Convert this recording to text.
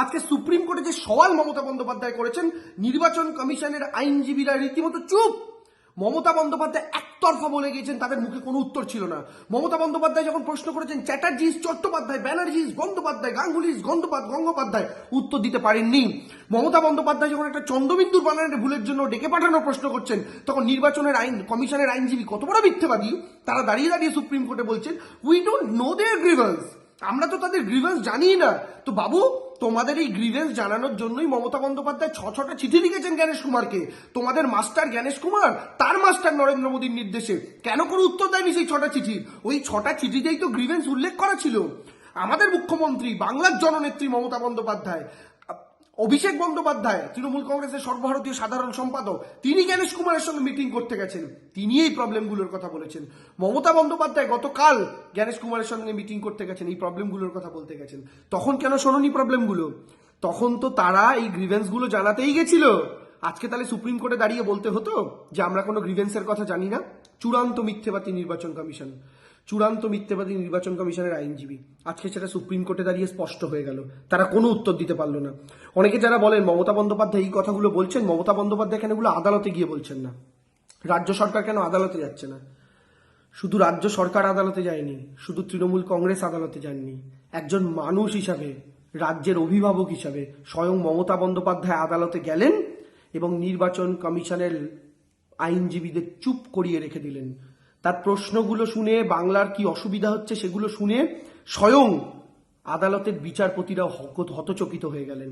আজকে সুপ্রিম কোর্টে যে সওয়াল মমতা বন্দ্যোপাধ্যায় করেছেন, নির্বাচন কমিশনের আইনজীবীরা রীতিমতো চুপ। মমতা বন্দ্যোপাধ্যায় একতরফা বলে গিয়েছেন, তাদের মুখে কোনো উত্তর ছিল না। মমতা বন্দ্যোপাধ্যায় যখন প্রশ্ন করেছেন চ্যাটার্জিস, চট্টোপাধ্যায়, ব্যানার্জিস, বন্দ্যোপাধ্যায়, গাঙ্গুলিস, গঙ্গোপাধ্যায় উত্তর দিতে পারেননি। মমতা বন্দ্যোপাধ্যায় যখন একটা চন্দ্রবিন্দুর বানানের ভুলের জন্য ডেকে পাঠানোর প্রশ্ন করছেন, তখন নির্বাচনের কমিশনের আইনজীবী কত বড় মিথ্যেবাদী, তারা দাঁড়িয়ে দাঁড়িয়ে সুপ্রিম কোর্টে বলছেন we don't know their grievance, আমরা তো তাদের গ্রিভেন্স জানিই না। তো বাবু, তোমাদের এই গ্রিভেন্স জানানোর জন্যই মমতা বন্দ্যোপাধ্যায় ছটা চিঠি লিখেছেন জ্ঞানেশ কুমারকে। তোমাদের মাস্টার জ্ঞানেশ কুমার, তার মাস্টার নরেন্দ্র মোদীর নির্দেশে কেন কোনো উত্তর দেয়নি সেই ছটা চিঠির? ওই ছটা চিঠিতেই তো গ্রিভেন্স উল্লেখ করা ছিল। আমাদের মুখ্যমন্ত্রী, বাংলার জননেত্রী মমতা বন্দ্যোপাধ্যায়, অভিষেক বন্দ্যোপাধ্যায় তৃণমূল কংগ্রেসের সর্বভারতীয় সাধারণ সম্পাদক, তিনি জ্ঞানেশ কুমারের সঙ্গে মিটিং করতে গেছেন, তিনি এই প্রবলেমগুলোর কথা বলেছেন। মমতা বন্দ্যোপাধ্যায় গতকাল জ্ঞানেশ কুমারের সঙ্গে মিটিং করতে গেছেন, এই প্রবলেমগুলোর কথা বলতে গেছেন। তখন কেন শোনোনি প্রবলেমগুলো? তখন তো তারা এই গ্রিভেন্সগুলো জানাতেই গেছিল। আজকে তাহলে সুপ্রিম কোর্টে দাঁড়িয়ে বলতে হতো যে আমরা কোনো গ্রিভেন্সের কথা জানি না। চূড়ান্ত মিথ্যেবাদী নির্বাচন কমিশন, চূড়ান্ত মিথ্যেবাদী নির্বাচন কমিশনের আইনজীবী। আজকে সেটা সুপ্রিম কোর্টে দাঁড়িয়ে স্পষ্ট হয়ে গেল, তারা কোনো উত্তর দিতে পারলো না। অনেকে যারা বলেন মমতা বন্দ্যোপাধ্যায় এই কথাগুলো বলছেন, মমতা বন্দ্যোপাধ্যায় কেন এগুলো আদালতে গিয়ে বলছেন না? রাজ্য সরকার কেন আদালতে যাচ্ছে না? শুধু রাজ্য সরকার আদালতে যায়নি, শুধু তৃণমূল কংগ্রেস আদালতে যাননি, একজন মানুষ হিসাবে, রাজ্যের অভিভাবক হিসাবে স্বয়ং মমতা বন্দ্যোপাধ্যায় আদালতে গেলেন এবং নির্বাচন কমিশনের আইনজীবীদের চুপ করিয়ে রেখে দিলেন। তার প্রশ্নগুলো শুনে, বাংলার কি অসুবিধা হচ্ছে সেগুলো শুনে স্বয়ং আদালতের বিচারপতিরাও হতচকিত হয়ে গেলেন।